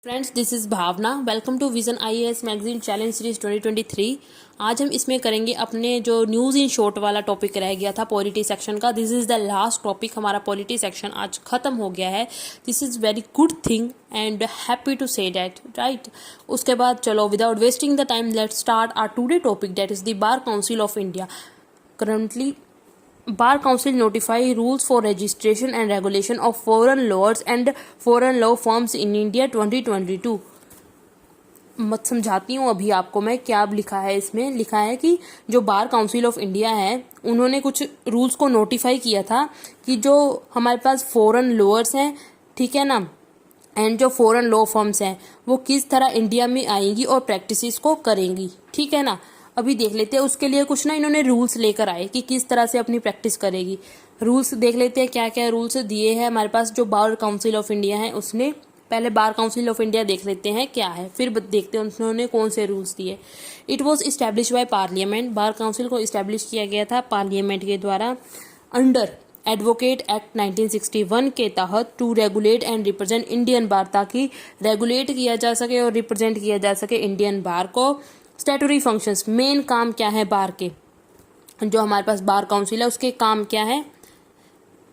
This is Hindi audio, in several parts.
Friends, this is Bhavna. Welcome to Vision IAS magazine challenge series 2023। आज हम इसमें करेंगे अपने जो न्यूज़ इन शॉर्ट वाला टॉपिक रह गया था पॉलिटी सेक्शन का। This is the last topic. हमारा पॉलिटी सेक्शन आज ख़त्म हो गया है। This is very good thing and happy to say that, right. उसके बाद चलो without wasting the time let start our today topic, that is the bar council of India. Currently Bar Council notify rules for registration and regulation of foreign lawyers and foreign law firms in India 2022। मत समझाती हूँ अभी आपको मैं क्या लिखा है। इसमें लिखा है कि जो बार काउंसिल ऑफ इंडिया है उन्होंने कुछ रूल्स को नोटिफाई किया था कि जो हमारे पास फॉरेन लॉयर्स हैं, ठीक है ना, एंड जो फॉरेन लॉ फर्म्स हैं वो किस तरह इंडिया में आएंगी और प्रैक्टिसेस को करेंगी, ठीक है ना। अभी देख लेते हैं उसके लिए कुछ ना इन्होंने रूल्स लेकर आए कि किस तरह से अपनी प्रैक्टिस करेगी। रूल्स देख लेते हैं क्या क्या रूल्स दिए हैं हमारे पास जो बार काउंसिल ऑफ इंडिया है उसने। पहले बार काउंसिल ऑफ इंडिया देख लेते हैं क्या है, फिर देखते हैं उन्होंने कौन से रूल्स दिए। It was establish by parliament. Bar council को इस्टेब्लिश किया गया था पार्लियामेंट के द्वारा अंडर एडवोकेट एक्ट 1961 के तहत to regulate and represent Indian bar, ताकि रेगुलेट किया जा सके और रिप्रेजेंट किया जा सके इंडियन बार को। स्टैट्यूटरी फंक्शंस, मेन काम क्या है बार के, जो हमारे पास बार काउंसिल है उसके काम क्या है,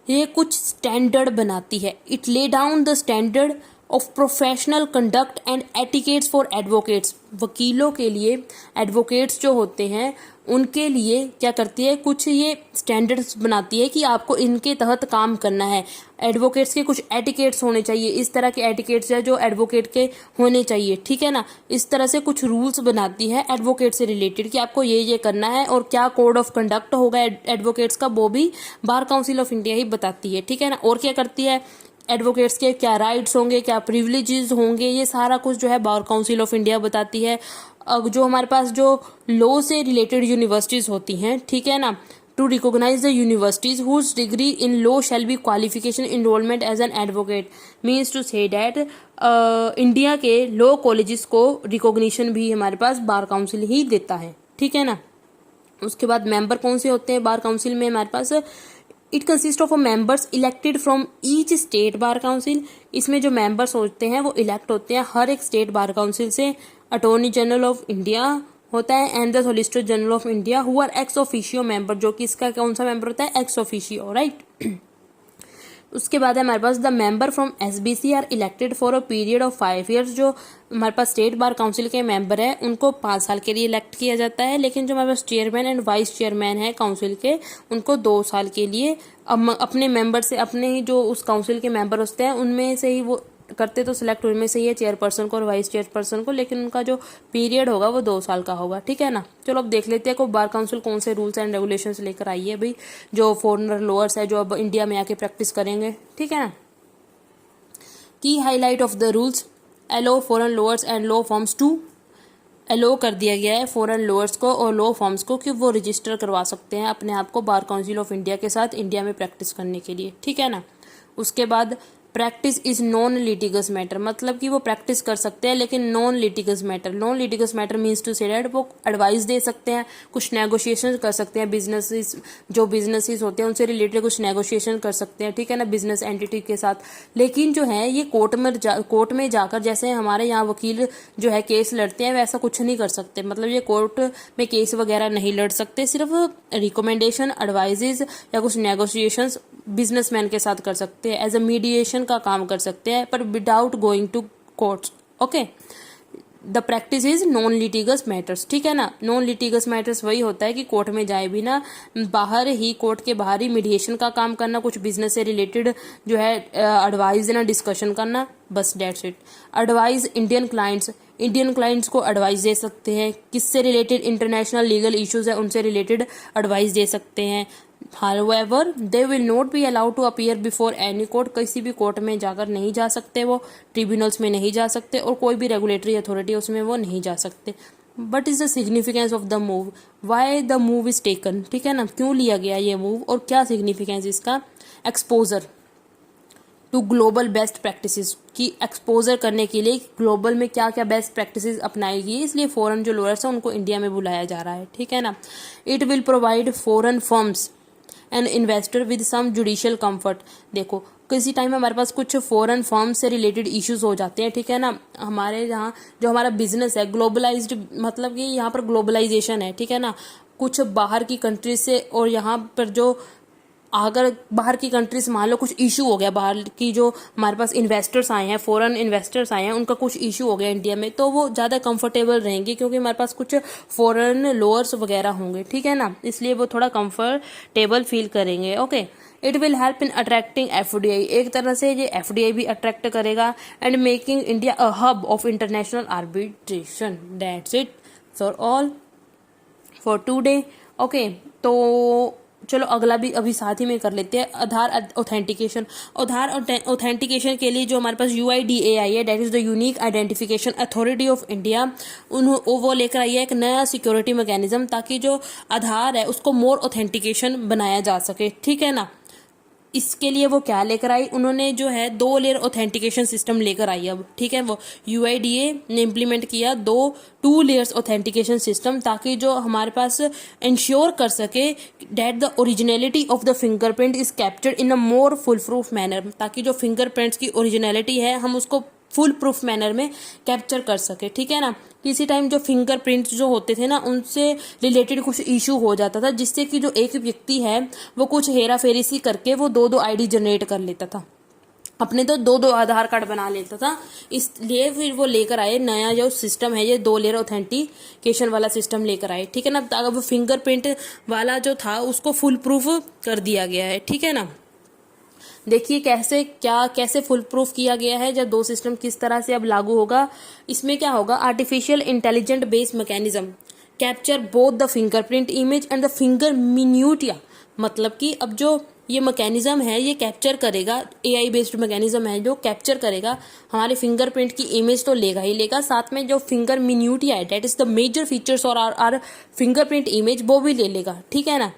ये कुछ स्टैंडर्ड बनाती है। It lay down the standard of professional conduct and etiquettes for advocates. वकीलों के लिए, एडवोकेट्स जो होते हैं उनके लिए क्या करती है, कुछ ये स्टैंडर्ड्स बनाती है कि आपको इनके तहत काम करना है। एडवोकेट्स के कुछ एटिकेट्स होने चाहिए, इस तरह के एटिकेट्स है जो एडवोकेट के होने चाहिए, ठीक है ना। इस तरह से कुछ रूल्स बनाती है एडवोकेट से रिलेटेड कि आपको ये करना है, और क्या कोड ऑफ कंडक्ट होगा एडवोकेट्स का वो भी बार काउंसिल ऑफ इंडिया ही बताती है, ठीक है ना। और क्या करती है, एडवोकेट्स के क्या राइट्स होंगे, क्या प्रिविलेजेस होंगे, ये सारा कुछ जो है बार काउंसिल ऑफ इंडिया बताती है। अब जो हमारे पास जो लॉ से रिलेटेड यूनिवर्सिटीज होती हैं, ठीक है ना, to recognise the universities whose degree in law shall be qualification enrolment as an advocate, means to say that India के लॉ कॉलेजेस को रिकॉग्निशन भी हमारे पास बार काउंसिल ही देता है, ठीक है ना। उसके बाद मेंबर कौन से होते हैं बार काउंसिल में हमारे पास, it consist of members elected from each state bar council. इसमें जो मेंबर्स होते हैं वो इलेक्ट होते हैं हर एक स्टेट बार काउंसिल से। अटॉर्नी जनरल ऑफ इंडिया होता है and the solicitor general of India who are ex officio member, जो कि इसका कौन सा मेंबर होता है, एक्स ऑफिशियो, राइट। उसके बाद है हमारे पास the member from SBC are elected for a period of 5 years. जो हमारे पास स्टेट बार काउंसिल के मेंबर है उनको 5 साल के लिए इलेक्ट किया जाता है, लेकिन जो हमारे पास चेयरमैन एंड वाइस चेयरमैन है काउंसिल के उनको 2 साल के लिए अपने मेंबर से, अपने ही जो उस काउंसिल के मेंबर होते हैं उनमें से ही वो करते तो सिलेक्ट उनमें से ही है चेयरपर्सन को और वाइस चेयरपर्सन को, लेकिन उनका जो पीरियड होगा वो 2 साल का होगा, ठीक है ना। चलो अब देख लेते हैं को बार काउंसिल कौन से रूल्स एंड रेगुलेशंस लेकर आई है भाई, जो फॉरेनर लॉयर्स है जो अब इंडिया में आके प्रैक्टिस करेंगे, ठीक है ना। Key highlight of the rules, allow foreign lawyers and law firms to, allow कर दिया गया है फॉरेन लॉयर्स को और लॉ फर्म्स को कि वो रजिस्टर करवा सकते हैं अपने आप को बार काउंसिल ऑफ इंडिया के साथ इंडिया में प्रैक्टिस करने के लिए, ठीक है ना। उसके बाद practice is non litigious matter, मतलब कि वो प्रैक्टिस कर सकते हैं लेकिन non litigious matter. Non litigious matter means to say that वो एडवाइस दे सकते हैं, कुछ नेगोशिएशन कर सकते हैं, बिजनेसेस जो बिजनेसेस होते हैं उनसे रिलेटेड कुछ नेगोशिएशन कर सकते हैं, ठीक है ना, बिजनेस एंटिटी के साथ। लेकिन जो है ये कोर्ट में जाकर, जैसे हमारे यहाँ वकील जो है केस लड़ते हैं वैसा कुछ नहीं कर सकते, मतलब ये कोर्ट में केस वगैरह नहीं लड़ सकते, सिर्फ रिकमेंडेशन, एडवाइजेज या कुछ नेगोशिएशन बिजनेसमैन के साथ कर सकते हैं, एज अ मीडिएशन का काम कर सकते हैं, पर without going to courts, okay. The practice is non litigious matters, ठीक है ना। नॉन लिटिगस मैटर्स वही होता है कि कोर्ट में जाए भी ना, बाहर ही, कोर्ट के बाहर ही मीडिएशन का काम करना, कुछ बिजनेस से रिलेटेड जो है एडवाइस देना, डिस्कशन करना, बस that's it. Advice Indian clients को एडवाइस दे सकते हैं, किससे रिलेटेड इंटरनेशनल लीगल इश्यूज है उनसे रिलेटेड एडवाइस दे सकते हैं। However, they will not be allowed to appear before any court, किसी भी कोर्ट में जाकर नहीं जा सकते, वो ट्रिब्यूनल्स में नहीं जा सकते और कोई भी रेगुलेटरी अथॉरिटी उसमें वो नहीं जा सकते। But is the significance of the move, why the move is taken, ठीक है ना, क्यों लिया गया ये मूव और क्या सिग्निफिकेंस इसका। Exposure to global best practices, की एक्सपोजर करने के लिए ग्लोबल में क्या क्या बेस्ट प्रैक्टिसेस अपनाएगी, इसलिए फॉरेन जो लॉयर्स हैं उनको इंडिया में बुलाया जा रहा है, ठीक है ना। It will provide foreign firms and investor with some judicial comfort. देखो किसी टाइम हमारे पास कुछ फॉरेन फर्म से रिलेटेड इश्यूज हो जाते हैं, ठीक है ना। हमारे यहाँ जो हमारा बिजनेस है ग्लोबलाइज्ड, मतलब कि यहाँ पर ग्लोबलाइजेशन है, ठीक है ना। कुछ बाहर की कंट्री से, और यहाँ पर जो अगर बाहर की कंट्रीज मान लो कुछ इशू हो गया, बाहर की जो हमारे पास इन्वेस्टर्स आए हैं, फॉरेन इन्वेस्टर्स आए हैं, उनका कुछ इशू हो गया इंडिया में, तो वो ज़्यादा कंफर्टेबल रहेंगे क्योंकि हमारे पास कुछ फॉरेन लॉयर्स वगैरह होंगे, ठीक है ना। इसलिए वो थोड़ा कंफर्टेबल फील करेंगे। Okay, it will help in attracting FDI, एक तरह से ये एफडीआई भी अट्रैक्ट करेगा, and making India a hub of international arbitration. That's it for all for today. Okay, तो चलो अगला भी अभी साथ ही में कर लेते हैं, आधार ऑथेंटिकेशन। आधार ऑथेंटिकेशन के लिए जो हमारे पास UIDAI है, that is the unique identification authority of India, वो लेकर आई है एक नया सिक्योरिटी मैकेनिज्म, ताकि जो आधार है उसको मोर ऑथेंटिकेशन बनाया जा सके, ठीक है ना। इसके लिए वो क्या लेकर आई, उन्होंने जो है 2 लेयर ऑथेंटिकेशन सिस्टम लेकर आई अब, ठीक है। वो UIDA ने इम्प्लीमेंट किया 2 लेयर्स ऑथेंटिकेशन सिस्टम, ताकि जो हमारे पास इंश्योर कर सके that the originality of the fingerprint is captured in a more full proof manner, ताकि जो फिंगरप्रिंट्स की ओरिजिनलिटी है हम उसको फुल प्रूफ मैनर में कैप्चर कर सके, ठीक है ना। किसी टाइम जो फिंगरप्रिंट्स जो होते थे ना, उनसे रिलेटेड कुछ इशू हो जाता था, जिससे कि जो एक व्यक्ति है वो कुछ हेरा फेरी सी करके वो 2 ID जनरेट कर लेता था, अपने तो 2 आधार कार्ड बना लेता था। इसलिए फिर वो लेकर आए नया जो सिस्टम है, ये 2 लेयर ऑथेंटिकेशन वाला सिस्टम लेकर आए, ठीक है ना। अब फिंगरप्रिंट वाला जो था उसको फुल प्रूफ कर दिया गया है, ठीक है ना। देखिए कैसे फुल प्रूफ किया गया है, जब 2 सिस्टम किस तरह से अब लागू होगा। इसमें क्या होगा, artificial intelligent based mechanism capture both the fingerprint image and the finger minutia, मतलब कि अब जो ये मैकेनिज्म है ये कैप्चर करेगा, AI बेस्ड मैकेनिज्म है जो कैप्चर करेगा हमारे फिंगरप्रिंट की इमेज, तो लेगा ही लेगा, साथ में जो फिंगर मिन्यूटिया है that is the major features और आर फिंगरप्रिंट इमेज वो भी ले लेगा, ठीक है ना।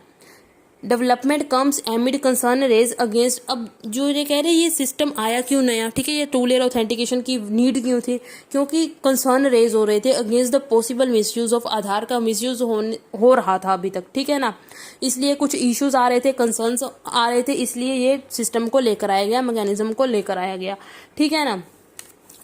Development comes amid concern raise against, अब जो ये कह रहे हैं ये सिस्टम आया क्यों नया, ठीक है, ये 2 लेयर ऑथेंटिकेशन की नीड क्यों थी, क्योंकि कंसर्न रेज हो रहे थे against the possible misuse of Aadhaar का मिसयूज हो रहा था अभी तक, ठीक है ना। इसलिए कुछ इश्यूज आ रहे थे, कंसर्न्स आ रहे थे, इसलिए ये सिस्टम को लेकर आया गया, मैकेनिज्म को लेकर आया गया, ठीक है ना।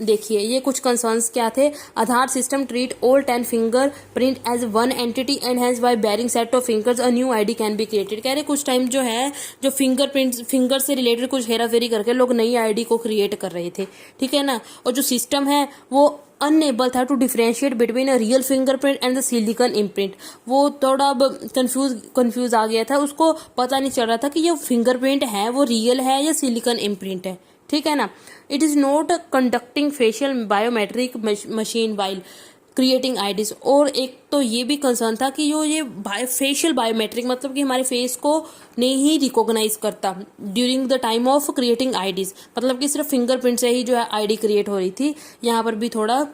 देखिए ये कुछ कंसर्न्स क्या थे, Aadhaar system treat all 10 finger print as one entity and has by varying set of fingers a new ID can be created. कह रहे कुछ टाइम जो है जो फिंगर से रिलेटेड कुछ हेरा फेरी करके लोग नई ID को क्रिएट कर रहे थे, ठीक है ना। और जो सिस्टम है वो अनएबल था to differentiate between a real fingerprint and the silicon imprint, वो थोड़ा अब कंफ्यूज आ गया था, उसको पता नहीं चल रहा था कि ये फिंगरप्रिंट है वो रियल है या सिलिकॉन इम्प्रिंट है, ठीक है ना। It is not conducting facial biometric machine while creating IDs, और एक तो ये भी कंसर्न था कि ये फेशियल बायोमेट्रिक, मतलब कि हमारे फेस को नहीं रिकॉग्नाइज करता during the time of creating IDs, मतलब कि सिर्फ फिंगरप्रिंट से ही जो है ID क्रिएट हो रही थी। यहाँ पर भी थोड़ा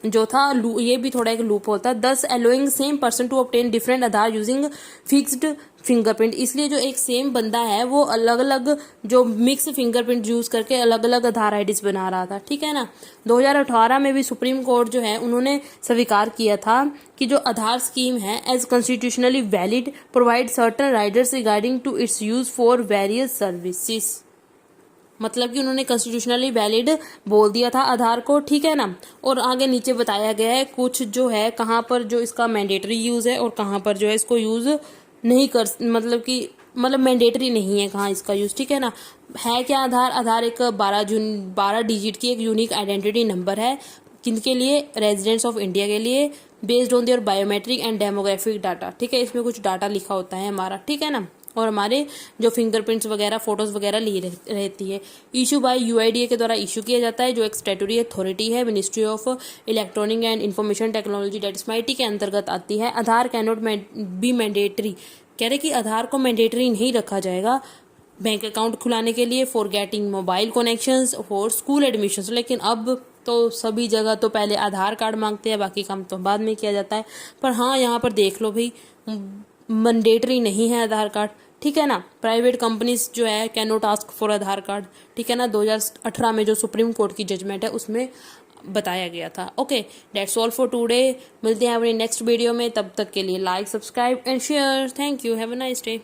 जो था ये भी थोड़ा एक लूप होता है, thus allowing same person to obtain different Aadhaar using fixed fingerprint, इसलिए जो एक सेम बंदा है वो अलग अलग जो मिक्स फिंगरप्रिंट यूज करके अलग अलग आधार IDs बना रहा था, ठीक है ना। 2018 में भी सुप्रीम कोर्ट जो है उन्होंने स्वीकार किया था कि जो आधार स्कीम है as constitutionally valid provide certain riders regarding to its use for various services, मतलब कि उन्होंने कॉन्स्टिट्यूशनली वैलिड बोल दिया था आधार को, ठीक है ना। और आगे नीचे बताया गया है कुछ जो है कहाँ पर जो इसका मैंडेटरी यूज है और कहाँ पर जो है इसको यूज नहीं कर, मतलब मैंडेटरी नहीं है कहाँ इसका यूज, ठीक है ना। है क्या आधार एक 12 डिजिट की एक यूनिक आइडेंटिटी नंबर है, किनके लिए, रेजिडेंट्स ऑफ इंडिया के लिए, based on their biometric and demographic data, ठीक है। इसमें कुछ डाटा लिखा होता है हमारा, ठीक है ना, और हमारे जो फिंगरप्रिंट्स वगैरह फोटोज वगैरह ली रहती है। इशू बाय UIDA के द्वारा इशू किया जाता है, जो एक स्टैट्यूटरी अथॉरिटी है, ministry of electronic and information technology that is MeitY के अंतर्गत आती है। आधार कैन नॉट बी मैंडेटरी, कह रहे कि आधार को मैंडेटरी नहीं रखा जाएगा बैंक अकाउंट खुलाने के लिए, for getting mobile connections, for school admissions, लेकिन अब तो सभी जगह तो पहले आधार कार्ड मांगते हैं, बाकी काम तो बाद में किया जाता है। पर हाँ यहाँ पर देख लो भाई मैंडेटरी नहीं है आधार कार्ड, ठीक है ना। प्राइवेट कंपनीज जो है can not ask for Aadhaar card, ठीक है ना। 2018 में जो सुप्रीम कोर्ट की जजमेंट है उसमें बताया गया था। Okay, that's all for today, मिलते हैं अपने नेक्स्ट वीडियो में, तब तक के लिए like subscribe and share, thank you, have a nice day.